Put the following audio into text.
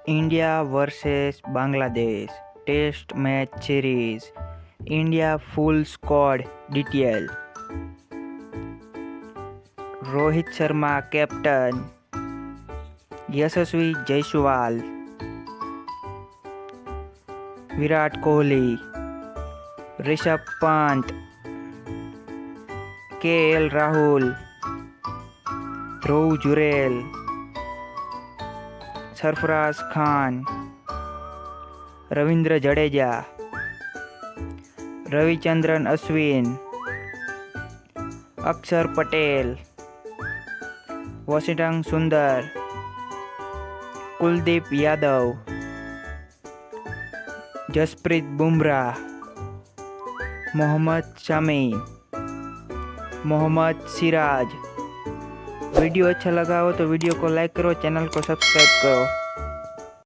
India versus Bangladesh test match series India full squad detail Rohit Sharma captain Yashasvi Jaiswal Virat Kohli Rishabh Pant KL Rahul Dhruv Jurel Sarfaraz Khan Ravindra Jadeja Ravichandran Ashwin Axar Patel Washington Sundar Kuldeep Yadav Jasprit Bumrah Mohammed Shami Mohammed Siraj. Video अच्छा लगा हो तो वीडियो को लाइक करो, चैनल को सब्सक्राइब करो।